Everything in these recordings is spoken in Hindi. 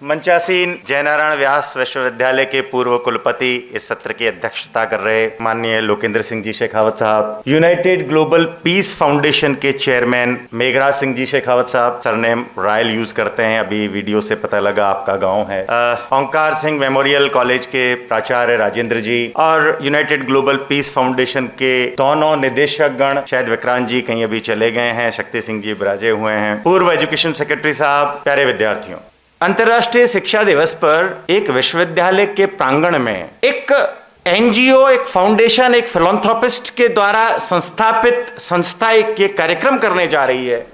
मंचासीन जयनारायण व्यास विश्वविद्यालय के पूर्व कुलपति इस सत्र की अध्यक्षता कर रहे माननीय लोकेंद्र सिंह जी शेखावत साहब, यूनाइटेड ग्लोबल पीस फाउंडेशन के चेयरमैन मेघराज सिंह जी शेखावत साहब, सरनेम रॉयल यूज करते हैं, अभी वीडियो से पता लगा आपका गांव है। ओंकार सिंह मेमोरियल कॉलेज के प्राचार्य राजेंद्र जी और यूनाइटेड ग्लोबल पीस फाउंडेशन के दोनों निदेशक गण, शायद विक्रांत जी कहीं अभी चले गए हैं, शक्ति सिंह जी विराजे हुए हैं, पूर्व एजुकेशन सेक्रेटरी साहब, प्यारे विद्यार्थियों, अंतर्राष्ट्रीय शिक्षा दिवस पर एक विश्वविद्यालय के प्रांगण में एक एनजीओ, एक फाउंडेशन, एक फिलैंथ्रोपिस्ट के द्वारा संस्थापित संस्था एक ये कार्यक्रम करने जा रही है,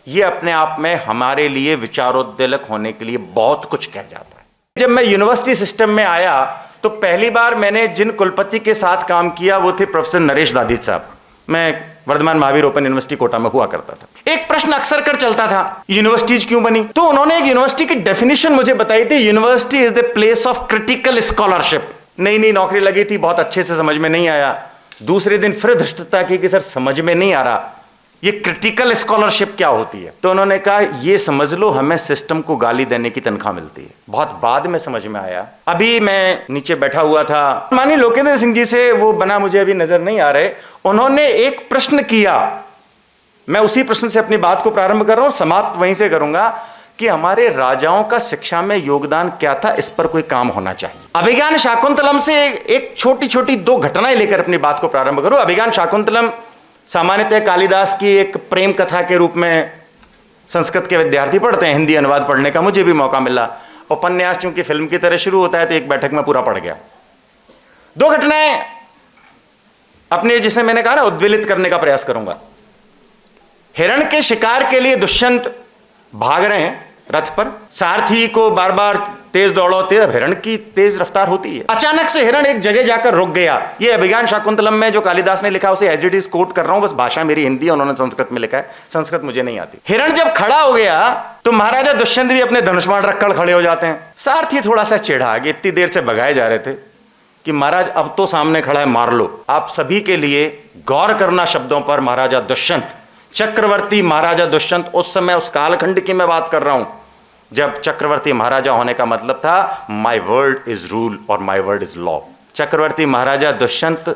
ये अपने आप में हमारे लिए विचारोद्वेलक होने के लिए बहुत कुछ कह जाता है। जब मैं यूनिवर्सिटी सिस्टम में आया तो पहली बार मैंने जिन कुलपति के साथ काम किया वो थे प्रोफेसर नरेश दादिज साहब। मैं वर्धमान महावीर ओपन यूनिवर्सिटी कोटा में हुआ करता था। एक प्रश्न अक्सर कर चलता था, यूनिवर्सिटीज क्यों बनी? तो उन्होंने एक यूनिवर्सिटी की डेफिनेशन मुझे बताई थी, university is the place of critical scholarship. नई नई नौकरी लगी थी, बहुत अच्छे से समझ में नहीं आया, दूसरे दिन फिर धृष्टता की कि सर समझ में नहीं आ रहा ये क्रिटिकल स्कॉलरशिप क्या होती है। तो उन्होंने कहा ये समझ लो हमें सिस्टम को गाली देने की तनख्वाह मिलती है। बहुत बाद में समझ में आया। अभी मैं नीचे बैठा हुआ था, माननीय लोकेंद्र सिंह जी से वो बना मुझे अभी नजर नहीं आ रहे, उन्होंने एक प्रश्न किया, मैं उसी प्रश्न से अपनी बात को प्रारंभ कर रहा हूं, समाप्त वहीं से करूंगा कि हमारे राजाओं का शिक्षा में योगदान क्या था, इस पर कोई काम होना चाहिए। अभिज्ञान शाकुंतलम से एक छोटी छोटी दो घटनाएं लेकर अपनी बात को प्रारंभ करूं। अभिज्ञान शाकुंतलम सामान्यतः कालिदास की एक प्रेम कथा के रूप में संस्कृत के विद्यार्थी पढ़ते हैं, हिंदी अनुवाद पढ़ने का मुझे भी मौका मिला। उपन्यास चूंकि फिल्म की तरह शुरू होता है तो एक बैठक में पूरा पढ़ गया। दो घटनाएं अपने, जिसे मैंने कहा ना, उद्वेलित करने का प्रयास करूंगा। हिरण के शिकार के लिए दुष्यंत भाग रहे हैं रथ पर, सारथी को बार बार तेज दौड़ो तेज, हिरण की तेज रफ्तार होती है। अचानक से हिरण एक जगह जाकर रुक गया। ये अभिज्ञान शाकुंतलम में जो कालिदास ने लिखा उसे एज इट इज कोट कर रहा हूं, बस भाषा मेरी हिंदी है, उन्होंने संस्कृत में लिखा है, संस्कृत मुझे नहीं आती। हिरण जब खड़ा हो गया तो महाराजा दुष्यंत भी अपने धनुष्मान रखकर खड़े हो जाते हैं। सारथी थोड़ा सा चिढ़ा कि इतनी देर से भगाए जा रहे थे कि महाराज अब तो सामने खड़ा है, मार लो। आप सभी के लिए गौर करना शब्दों पर, महाराजा दुष्यंत, चक्रवर्ती महाराजा दुष्यंत, उस समय उस कालखंड की मैं बात कर रहा हूं जब चक्रवर्ती महाराजा होने का मतलब था माई वर्ड इज रूल और माई वर्ड इज लॉ। चक्रवर्ती महाराजा दुष्यंत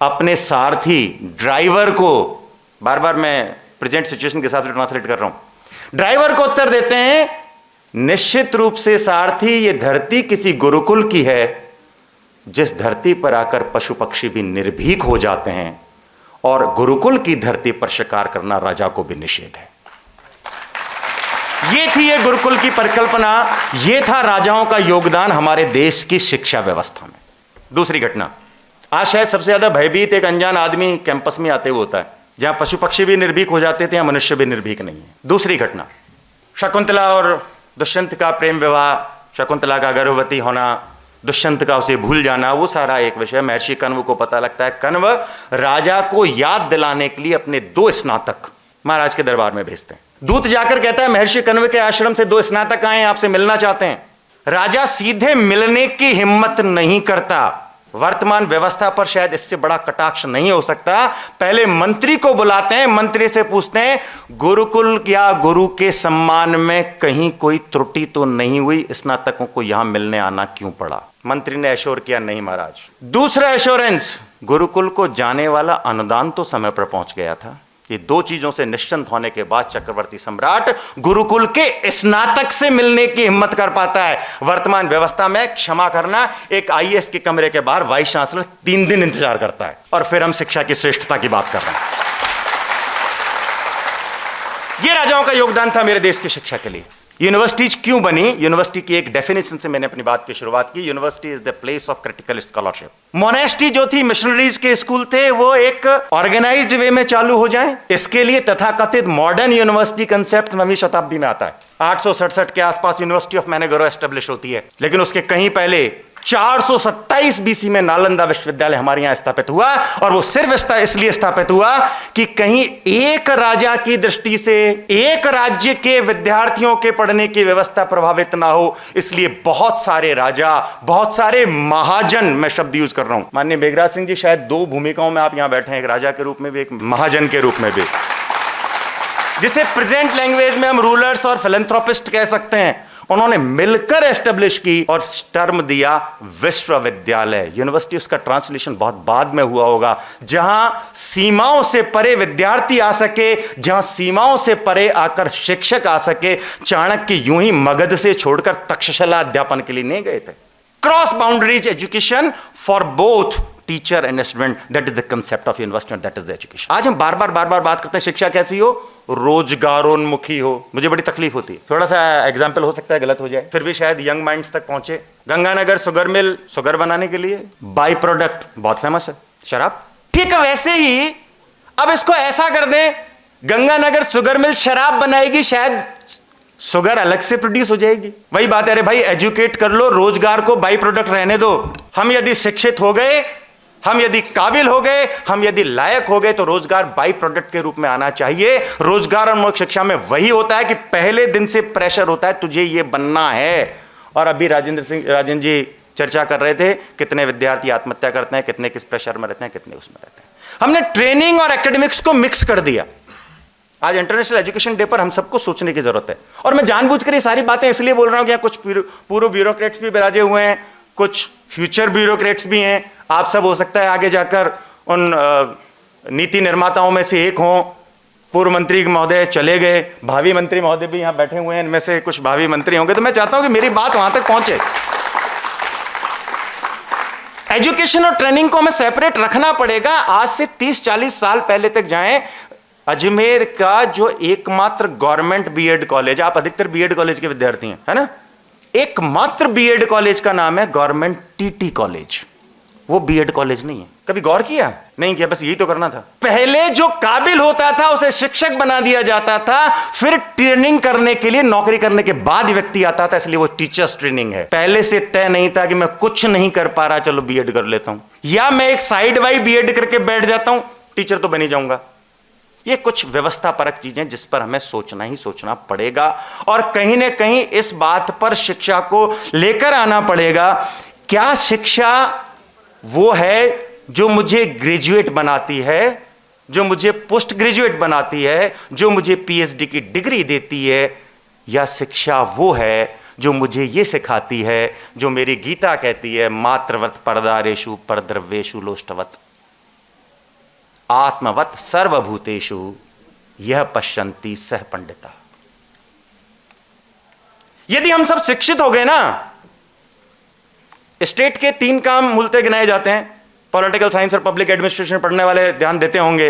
अपने सारथी ड्राइवर को, बार बार मैं प्रेजेंट सिचुएशन के हिसाब से ट्रांसलेट कर रहा हूं, ड्राइवर को उत्तर देते हैं, निश्चित रूप से सारथी ये धरती किसी गुरुकुल की है जिस धरती पर आकर पशु पक्षी भी निर्भीक हो जाते हैं, और गुरुकुल की धरती पर शिकार करना राजा को भी निषेध है। ये थी ये गुरुकुल की परिकल्पना, ये था राजाओं का योगदान हमारे देश की शिक्षा व्यवस्था में। दूसरी घटना, आज शायद सबसे ज्यादा भयभीत एक अनजान आदमी कैंपस में आते हुए होता है, जहां पशु पक्षी भी निर्भीक हो जाते थे, मनुष्य भी निर्भीक नहीं है। दूसरी घटना, शकुंतला और दुष्यंत का प्रेम विवाह, शकुंतला का गर्भवती होना, दुष्यंत का उसे भूल जाना, वो सारा एक विषय। महर्षि कण्व को पता लगता है, कण्व राजा को याद दिलाने के लिए अपने 2 स्नातक महाराज के दरबार में भेजते हैं। दूत जाकर कहता है महर्षि कण्व के आश्रम से 2 स्नातक आए, आपसे मिलना चाहते हैं। राजा सीधे मिलने की हिम्मत नहीं करता। वर्तमान व्यवस्था पर शायद इससे बड़ा कटाक्ष नहीं हो सकता। पहले मंत्री को बुलाते हैं, मंत्री से पूछते हैं गुरुकुल या गुरु के सम्मान में कहीं कोई त्रुटि तो नहीं हुई, स्नातकों को यहां मिलने आना क्यों पड़ा? मंत्री ने एश्योर किया, नहीं महाराज। दूसरा एश्योरेंस, गुरुकुल को जाने वाला अनुदान तो समय पर पहुंच गया था। ये 2 चीजों से निश्चिंत होने के बाद चक्रवर्ती सम्राट गुरुकुल के स्नातक से मिलने की हिम्मत कर पाता है। वर्तमान व्यवस्था में क्षमा करना, एक आईएएस के कमरे के बाहर वाइस चांसलर 3 दिन इंतजार करता है, और फिर हम शिक्षा की श्रेष्ठता की बात कर रहे हैं। ये राजाओं का योगदान था मेरे देश की शिक्षा के लिए। यूनिवर्सिटीज क्यों बनी? यूनिवर्सिटी की एक डेफिनेशन से मैंने अपनी बात की शुरुआत की। University is the place of critical scholarship. Monastery जो थी, मिशनरीज के स्कूल थे, वो एक ऑर्गेनाइज्ड वे में चालू हो जाएं, इसके लिए तथाकथित मॉडर्न यूनिवर्सिटी कंसेप्ट 9वीं शताब्दी में आता है। 867 के आसपास यूनिवर्सिटी ऑफ मैनेगरो एस्टेब्लिश होती है, लेकिन उसके कहीं पहले 427 बीसी में नालंदा विश्वविद्यालय हमारे यहां स्थापित हुआ, और वो सिर्फ इसलिए स्थापित हुआ कि कहीं एक राजा की दृष्टि से एक राज्य के विद्यार्थियों के पढ़ने की व्यवस्था प्रभावित ना हो, इसलिए बहुत सारे राजा, बहुत सारे महाजन, मैं शब्द यूज कर रहा हूं, माननीय मेघराज सिंह जी शायद 2 भूमिकाओं में आप यहां बैठे हैं, एक राजा के रूप में भी, एक महाजन के रूप में भी, जिसे प्रेजेंट लैंग्वेज में हम रूलर्स और फिलैंथ्रोपिस्ट कह सकते हैं। उन्होंने मिलकर एस्टेब्लिश की और टर्म दिया विश्वविद्यालय। यूनिवर्सिटी उसका ट्रांसलेशन बहुत बाद में हुआ होगा। जहां सीमाओं से परे विद्यार्थी आ सके, जहां सीमाओं से परे आकर शिक्षक आ सके। चाणक्य यूं ही मगध से छोड़कर तक्षशिला अध्यापन के लिए नहीं गए थे। Cross boundaries education for both teacher and student, that is the concept of university, that is the education. आज हम बार बार बात करते हैं शिक्षा कैसी हो, रोजगारोन्मुखी हो। मुझे बड़ी तकलीफ होती है, थोड़ा सा एग्जाम्पल हो सकता है गलत हो जाए, फिर भी शायद यंग माइंड्स तक पहुंचे। गंगानगर शुगर मिल शुगर बनाने के लिए बाई प्रोडक्ट बहुत फेमस है, शराब। ठीक है, वैसे ही अब इसको ऐसा कर दें, गंगानगर शुगर मिल शराब बनाएगी, शायद शुगर अलग से प्रोड्यूस हो जाएगी। वही बात है, अरे भाई एजुकेट कर लो, रोजगार को बाई प्रोडक्ट रहने दो। हम यदि शिक्षित हो गए, हम यदि काबिल हो गए, हम यदि लायक हो गए, तो रोजगार बाई प्रोडक्ट के रूप में आना चाहिए। रोजगार और शिक्षा में वही होता है कि पहले दिन से प्रेशर होता है, तुझे ये बनना है। और अभी राजेंद्र जी चर्चा कर रहे थे, कितने विद्यार्थी आत्महत्या करते हैं, कितने किस प्रेशर में रहते हैं, कितने उसमें रहते हैं। हमने ट्रेनिंग और एकेडमिक्स को मिक्स कर दिया। आज इंटरनेशनल एजुकेशन डे पर हम सबको सोचने की जरूरत है। और मैं जानबूझकर ये सारी बातें इसलिए बोल रहा हूं कि कुछ पूर्व ब्यूरोक्रेट्स भी बिराजे हुए हैं, कुछ फ्यूचर ब्यूरोक्रेट्स भी हैं। आप सब हो सकता है आगे जाकर उन नीति निर्माताओं में से एक हों। पूर्व मंत्री महोदय चले गए, भावी मंत्री महोदय भी यहां बैठे हुए हैं, इनमें से कुछ भावी मंत्री होंगे। तो मैं चाहता हूं कि मेरी बात वहां तक पहुंचे। एजुकेशन और ट्रेनिंग को हमें सेपरेट रखना पड़ेगा। आज से 30-40 साल पहले तक जाएं, अजमेर का जो एकमात्र गवर्नमेंट बीएड कॉलेज, आप अधिकतर बीएड कॉलेज के विद्यार्थी हैं, है ना, एकमात्र बीएड कॉलेज का नाम है गवर्नमेंट टीटी कॉलेज। वो बीएड कॉलेज नहीं है। कभी गौर किया? नहीं किया, बस यही तो करना था। पहले जो काबिल होता था उसे शिक्षक बना दिया जाता था, फिर ट्रेनिंग करने के लिए, नौकरी करने के बाद व्यक्ति आता था, इसलिए वो टीचर्स ट्रेनिंग है। पहले से तय नहीं था कि मैं कुछ नहीं कर पा रहा, चलो बीएड कर लेता हूं, या मैं एक साइड बाई बीएड करके बैठ जाता हूं, टीचर तो बन ही जाऊंगा। ये कुछ व्यवस्था परक चीजें जिस पर हमें सोचना ही सोचना पड़ेगा। और कहीं ना कहीं इस बात पर शिक्षा को लेकर आना पड़ेगा। क्या शिक्षा वो है जो मुझे ग्रेजुएट बनाती है, जो मुझे पोस्ट ग्रेजुएट बनाती है, जो मुझे पीएचडी की डिग्री देती है, या शिक्षा वो है जो मुझे ये सिखाती है, जो मेरी गीता कहती है, मात्रवत परदारेषु परद्रव्येषु लोष्टवत आत्मवत सर्वभूतेषु यह पश्यन्ति सह पंडिता। यदि हम सब शिक्षित हो गए ना, स्टेट के 3 काम मूलतः गिनाए जाते हैं, पॉलिटिकल साइंस और पब्लिक एडमिनिस्ट्रेशन पढ़ने वाले ध्यान देते होंगे,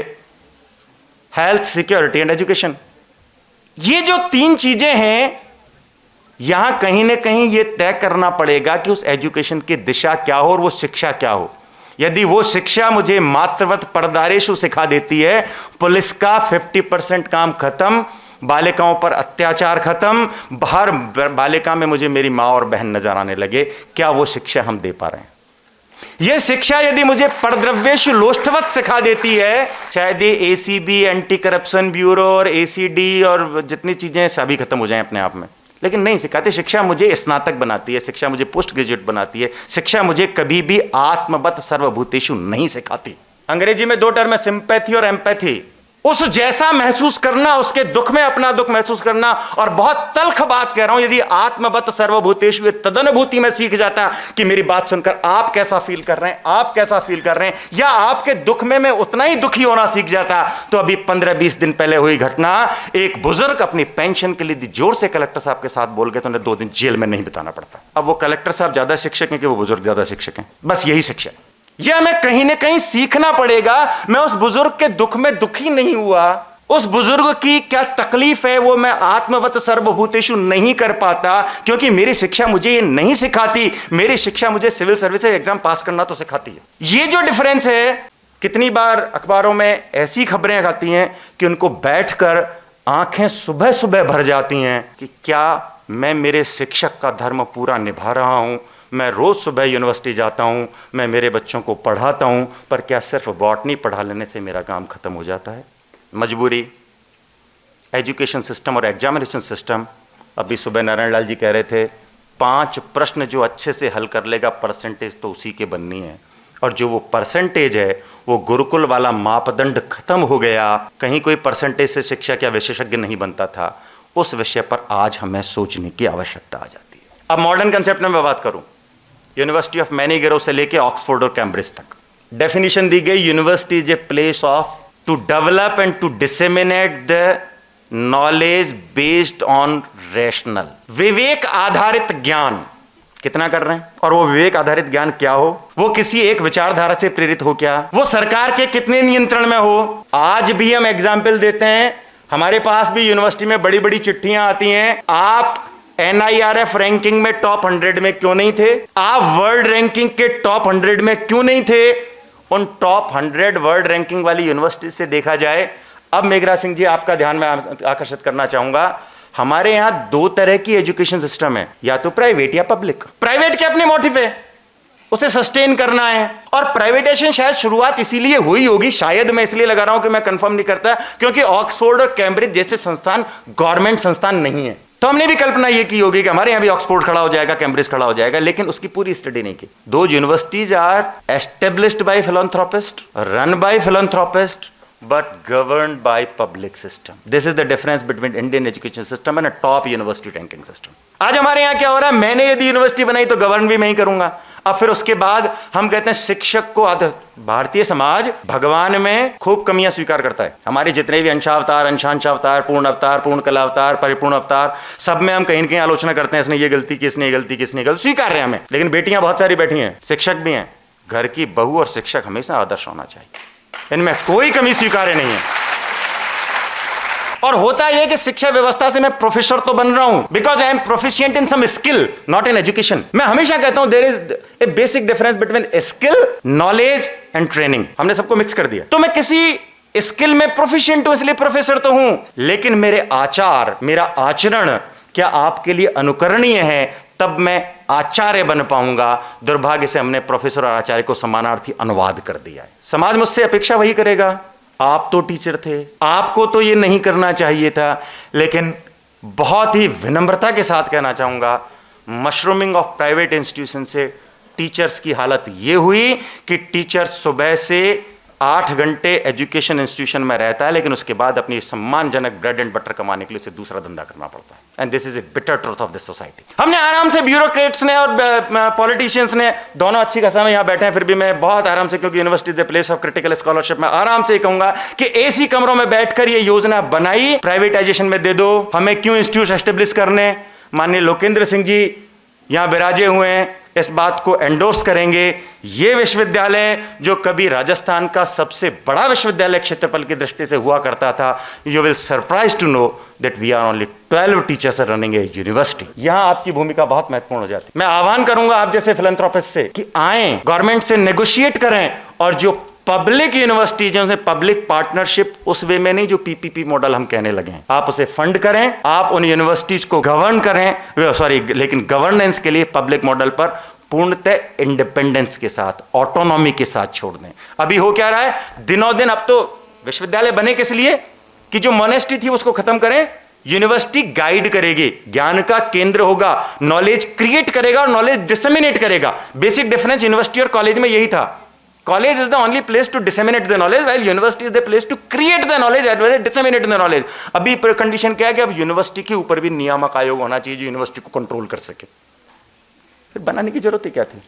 हेल्थ, सिक्योरिटी एंड एजुकेशन। ये जो 3 चीजें हैं, यहां कहीं ना कहीं यह तय करना पड़ेगा कि उस एजुकेशन की दिशा क्या हो और वो शिक्षा क्या हो। यदि वो शिक्षा मुझे मात्रवत परदारेषु सिखा देती है, पुलिस का 50% काम खत्म, बालिकाओं पर अत्याचार खत्म, हर बालिका में मुझे मेरी मां और बहन नजर आने लगे, क्या वो शिक्षा हम दे पा रहे हैं? यह शिक्षा यदि मुझे परद्रव्येषु लोष्टवत सिखा देती है, शायद ये एसीबी, एंटी करप्शन ब्यूरो और एसीडी और जितनी चीजें सभी खत्म हो जाएं अपने आप में, लेकिन नहीं सिखाती। शिक्षा मुझे स्नातक बनाती है, शिक्षा मुझे पोस्ट ग्रेजुएट बनाती है, शिक्षा मुझे कभी भी आत्मवत सर्वभूतेषु नहीं सिखाती। अंग्रेजी में 2 टर्म है, सिंपैथी और एम्पैथी। उस जैसा महसूस करना, उसके दुख में अपना दुख महसूस करना। और बहुत तल्ख बात कह रहा हूं, यदि आत्मवत सर्वभूतेषु तदनुभूति में सीख जाता कि मेरी बात सुनकर आप कैसा फील कर रहे हैं, आप कैसा फील कर रहे हैं, या आपके दुख में मैं उतना ही दुखी होना सीख जाता, तो अभी 15-20 दिन पहले हुई घटना, एक बुजुर्ग अपनी पेंशन के लिए जोर से कलेक्टर साहब के साथ बोल गए, तो उन्हें 2 दिन जेल में नहीं बिताना पड़ता। अब वो कलेक्टर साहब ज्यादा शिक्षक हैं कि वो बुजुर्ग ज्यादा शिक्षक हैं? बस यही शिक्षा है। यह हमें कहीं ना कहीं सीखना पड़ेगा। मैं उस बुजुर्ग के दुख में दुखी नहीं हुआ, उस बुजुर्ग की क्या तकलीफ है वो मैं आत्मवत सर्वभूतेषु नहीं कर पाता, क्योंकि मेरी शिक्षा मुझे ये नहीं सिखाती। मेरी शिक्षा मुझे सिविल सर्विसेज एग्जाम पास करना तो सिखाती है। ये जो डिफरेंस है, कितनी बार अखबारों में ऐसी खबरें आती हैं कि उनको बैठकर आंखें सुबह सुबह भर जाती हैं कि क्या मैं मेरे शिक्षक का धर्म पूरा निभा रहा हूं। मैं रोज सुबह यूनिवर्सिटी जाता हूं, मैं मेरे बच्चों को पढ़ाता हूं, पर क्या सिर्फ बॉटनी पढ़ा लेने से मेरा काम खत्म हो जाता है? मजबूरी, एजुकेशन सिस्टम और एग्जामिनेशन सिस्टम। अभी सुबह नारायण लाल जी कह रहे थे, 5 प्रश्न जो अच्छे से हल कर लेगा, परसेंटेज तो उसी के बननी है। और जो वो परसेंटेज है, वो गुरुकुल वाला मापदंड खत्म हो गया। कहीं कोई परसेंटेज से शिक्षा क्या विशेषज्ञ नहीं बनता था। उस विषय पर आज हमें सोचने की आवश्यकता आ जाती है। अब मॉडर्न कंसेप्ट में मैं बात करूं, यूनिवर्सिटी ऑफ मैनीगेरो से लेके ऑक्सफोर्ड और कैम्ब्रिज तक डेफिनेशन दी गई, university is a place of to develop and to disseminate the knowledge based on rational, विवेक आधारित ज्ञान। कितना कर रहे हैं? और वो विवेक आधारित ज्ञान क्या हो, वो किसी एक विचारधारा से प्रेरित हो, क्या वो सरकार के कितने नियंत्रण में हो। आज भी हम एग्जाम्पल देते हैं, हमारे पास भी यूनिवर्सिटी में बड़ी बड़ी चिट्ठियां आती हैं, आप NIRF रैंकिंग में टॉप 100 में क्यों नहीं थे, आप वर्ल्ड रैंकिंग के टॉप 100 में क्यों नहीं थे। उन टॉप 100 वर्ल्ड रैंकिंग वाली यूनिवर्सिटी से देखा जाए, अब मेघराज सिंह जी आपका ध्यान में आकर्षित करना चाहूंगा, हमारे यहां दो तरह की एजुकेशन सिस्टम है, या तो प्राइवेट या पब्लिक। प्राइवेट के अपने मोटिव है, उसे सस्टेन करना है, और प्राइवेटाइजेशन शायद शुरुआत इसीलिए हुई होगी, शायद मैं इसलिए लगा रहा हूं कि मैं कंफर्म नहीं करता, क्योंकि ऑक्सफोर्ड और कैम्ब्रिज जैसे संस्थान गवर्नमेंट संस्थान नहीं है। तो हमने भी कल्पना यह की होगी कि हमारे यहां भी ऑक्सफोर्ड खड़ा हो जाएगा, कैम्ब्रिज खड़ा हो जाएगा, लेकिन उसकी पूरी स्टडी नहीं की। दो universities are established by philanthropist, run by philanthropist, but governed by public system. This is the difference between Indian education system and a top university ranking system. आज हमारे यहाँ क्या हो रहा है, मैंने यदि यूनिवर्सिटी बनाई तो गवर्न भी मैं ही करूंगा। अब फिर उसके बाद हम कहते हैं शिक्षक को भारतीय समाज भगवान में खूब कमियां स्वीकार करता है। हमारे जितने भी अंशावतार, अंशांशावतार, पूर्ण अवतार, पूर्ण कला अवतार, परिपूर्ण अवतार, सब में हम कहीं न कहीं आलोचना करते हैं, इसने ये गलती की, इसने ये गलती की, इसने गलती, स्वीकार रहे हैं हमें। लेकिन बेटियां बहुत सारी बैठी हैं, शिक्षक भी हैं। घर की बहू और शिक्षक हमेशा आदर्श होना चाहिए, इनमें कोई कमी स्वीकार्य नहीं है। और होता यह कि शिक्षा व्यवस्था से मैं प्रोफेसर तो बन रहा हूं, because I am proficient in some skill, not in education. मैं हमेशा कहता हूं there is a basic difference between skill, knowledge and training. हमने सबको मिक्स कर दिया। तो मैं किसी स्किल में प्रोफिशिएंट हूं इसलिए प्रोफेसर तो हूं, लेकिन मेरे आचार, मेरा आचरण क्या आपके लिए अनुकरणीय है, तब मैं आचार्य बन पाऊंगा। दुर्भाग्य से हमने प्रोफेसर और आचार्य को समानार्थी अनुवाद कर दिया है। समाज मुझसे अपेक्षा वही करेगा, आप तो टीचर थे, आपको तो ये नहीं करना चाहिए था। लेकिन बहुत ही विनम्रता के साथ कहना चाहूंगा, मशरूमिंग ऑफ प्राइवेट इंस्टीट्यूशन से टीचर्स की हालत ये हुई कि टीचर सुबह से 8 घंटे एजुकेशन इंस्टीट्यूशन में रहता है, लेकिन उसके बाद अपनी सम्मानजनक ब्रेड एंड बटर कमाने के लिए उसे दूसरा धंधा करना पड़ता है। And this is a bitter truth of this society. हमने आराम से, ब्यूरोक्रेट्स ने और पॉलिटिशियंस ने दोनों अच्छी खासा में यहां बैठे हैं, फिर भी मैं बहुत आराम से, क्योंकि university is a place of critical scholarship, मैं आराम से कहूंगा कि एसी कमरों में बैठकर ये योजना बनाई, प्राइवेटाइजेशन में दे दो, हमें क्यों इंस्टीट्यूट एस्टेब्लिश करने। माननीय लोकेंद्र सिंह जी यहां विराजे हुए हैं, इस बात को एंडोर्स करेंगे। यह विश्वविद्यालय जो कभी राजस्थान का सबसे बड़ा विश्वविद्यालय क्षेत्रफल की दृष्टि से हुआ करता था, you will surprise to know that we are only 12 teachers are running a university. यहां आपकी भूमिका बहुत महत्वपूर्ण हो जाती है। मैं आह्वान करूंगा आप जैसे फिलैंथ्रोपिस्ट से कि आए, गवर्नमेंट से नेगोशिएट करें, और जो पब्लिक यूनिवर्सिटी जो पब्लिक पार्टनरशिप, उस वे में नहीं जो PPP मॉडल हम कहने लगे हैं, आप उसे फंड करें, आप उन यूनिवर्सिटीज को गवर्न करें, लेकिन गवर्नेंस के लिए पब्लिक मॉडल पर पूर्णतः इंडिपेंडेंस के साथ, ऑटोनॉमी के साथ छोड़ दें। अभी हो क्या रहा है, दिनों दिन अब तो विश्वविद्यालय बने किस लिए कि जो मोनेस्ट्री थी उसको खत्म करें, यूनिवर्सिटी गाइड करेगी, ज्ञान का केंद्र होगा, नॉलेज क्रिएट करेगा और नॉलेज डिसेमिनेट करेगा। बेसिक डिफरेंस यूनिवर्सिटी और कॉलेज में यही था। College is the only place to disseminate the knowledge, while university is the place to create the knowledge as well as disseminate the knowledge. अभी कंडीशन क्या है कि अब यूनिवर्सिटी के ऊपर भी नियामक आयोग होना चाहिए जो यूनिवर्सिटी को कंट्रोल कर सके। फिर बनाने की जरूरत ही क्या थी,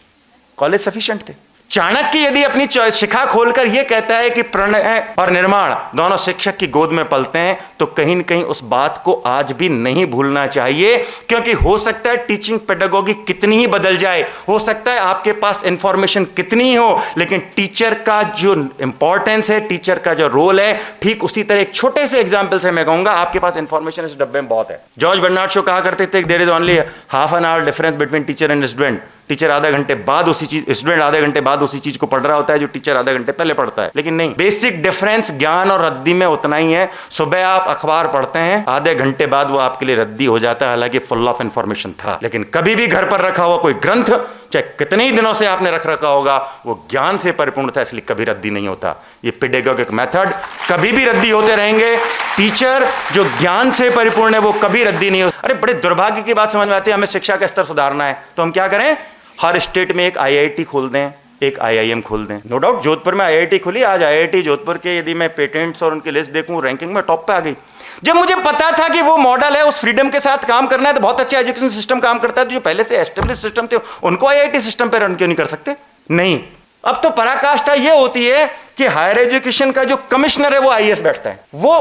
कॉलेज सफिशिएंट थे। चाणक्य यदि अपनी शिखा खोलकर यह कहता है कि प्रणय और निर्माण दोनों शिक्षक की गोद में पलते हैं, तो कहीं न कहीं उस बात को आज भी नहीं भूलना चाहिए, क्योंकि हो सकता है टीचिंग पेडागोगी कितनी ही बदल जाए, हो सकता है आपके पास इंफॉर्मेशन कितनी ही हो, लेकिन टीचर का जो इंपॉर्टेंस है, टीचर का जो रोल है, ठीक उसी तरह एक छोटे से एग्जाम्पल से मैं कहूंगा, आपके पास इंफॉर्मेशन इस डब्बे में बहुत है। जॉर्ज बर्नार्ड शो कहा करते थे, there is only half an hour difference between teacher and student. Teacher आधा घंटे बाद उसी चीज, स्टूडेंट आधे घंटे बाद उसी चीज को पढ़ रहा होता है जो टीचर आधा घंटे पहले पढ़ता है। लेकिन नहीं, बेसिक डिफरेंस ज्ञान और रद्दी में उतना ही है। सुबह आप अखबार पढ़ते हैं, आधे घंटे बाद वो आपके लिए रद्दी हो जाता है, हालांकि फुल ऑफ इंफॉर्मेशन था। लेकिन कभी भी घर पर रखा हुआ कोई ग्रंथ, चाहे कितने ही दिनों से आपने रखा होगा, वो ज्ञान से परिपूर्ण था, इसलिए कभी रद्दी नहीं होता। ये पेडागोगिक मेथड कभी भी रद्दी होते रहेंगे। टीचर जो ज्ञान से परिपूर्ण है वो कभी रद्दी नहीं हो। अरे बड़े दुर्भाग्य की बात समझ में आती है, हमें शिक्षा का स्तर सुधारना है तो हम क्या करें, हर स्टेट में एक IIT खोल दें, एक आईआईएम खोल दें। नो डाउट जोधपुर में आईआईटी खुली, आज आईआईटी जोधपुर के यदि मैं पेटेंट्स और उनकी लिस्ट देखूं रैंकिंग में टॉप पे आ गई। जब मुझे पता था कि वो मॉडल है, उस फ्रीडम के साथ काम करना है, तो बहुत अच्छा एजुकेशन सिस्टम काम करता है, तो जो पहले से एस्टेब्लिश सिस्टम थे उनको आईआईटी सिस्टम पे रन क्यों नहीं कर सकते? नहीं, अब तो पराकाष्ठा ये होती है कि हायर एजुकेशन का जो कमिश्नर है वो आईएएस बैठता है। वो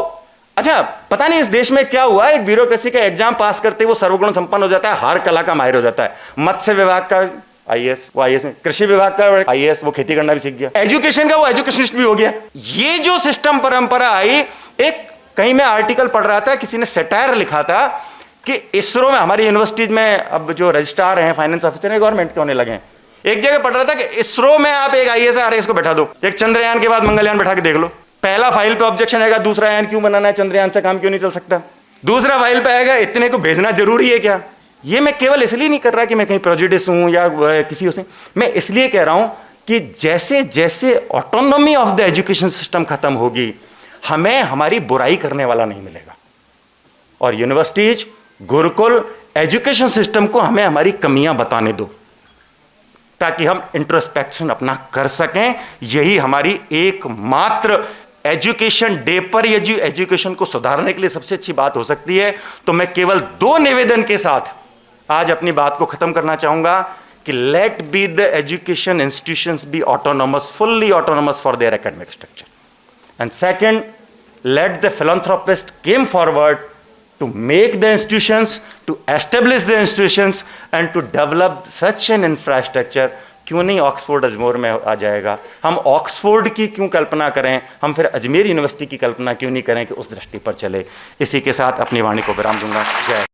अच्छा, पता नहीं इस देश में क्या हुआ, एक ब्यूरोक्रेसी का एग्जाम पास करते वो सर्वगुण संपन्न हो जाता है, हर कला का माहिर हो जाता है। मत्स्य विभाग का आईएएस, वो आईएएस में, कृषि विभाग का आईएएस, वो खेती करना भी सीख गया, एजुकेशन का वो एजुकेशनिस्ट भी हो गया। ये जो सिस्टम परंपरा आई, एक कहीं मैं आर्टिकल पढ़ रहा था, किसी ने सटायर लिखा था कि इसरो में, हमारी यूनिवर्सिटीज में अब जो रजिस्ट्रार हैं, फाइनेंस ऑफिसर हैं, गवर्नमेंट के होने लगे हैं। एक जगह पढ़ रहा था कि इसरो में आप एक आईएएस आरआईएस को बैठा दो, एक चंद्रयान के बाद मंगलयान बैठा के देख लो। पहला फाइल पे ऑब्जेक्शन आएगा, दूसरा यान क्यों बनाना है, चंद्रयान से काम क्यों नहीं चल सकता। दूसरा फाइल पे आएगा, इतने को भेजना जरूरी है क्या। ये मैं केवल इसलिए नहीं कर रहा कि मैं कहीं प्रेजुडिस हूं या किसी से, मैं इसलिए कह रहा हूं कि जैसे जैसे autonomy of the education system खत्म होगी, हमें हमारी बुराई करने वाला नहीं मिलेगा। और यूनिवर्सिटीज, गुरुकुल, एजुकेशन सिस्टम को हमें हमारी कमियां बताने दो, ताकि हम इंट्रोस्पेक्शन अपना कर सकें। यही हमारी एकमात्र एजुकेशन डे पर एजुकेशन को सुधारने के लिए सबसे अच्छी बात हो सकती है। तो मैं केवल 2 निवेदन के साथ आज अपनी बात को खत्म करना चाहूंगा कि let be the education institutions be autonomous, fully autonomous for their academic structure, and second, let the philanthropist came forward to make the institutions, to establish the institutions and to develop such an infrastructure। क्यों नहीं ऑक्सफोर्ड अजमेर में आ जाएगा? हम ऑक्सफोर्ड की क्यों कल्पना करें, हम फिर अजमेर यूनिवर्सिटी की कल्पना क्यों नहीं करें कि उस दृष्टि पर चले। इसी के साथ अपनी वाणी को विराम दूंगा। जय।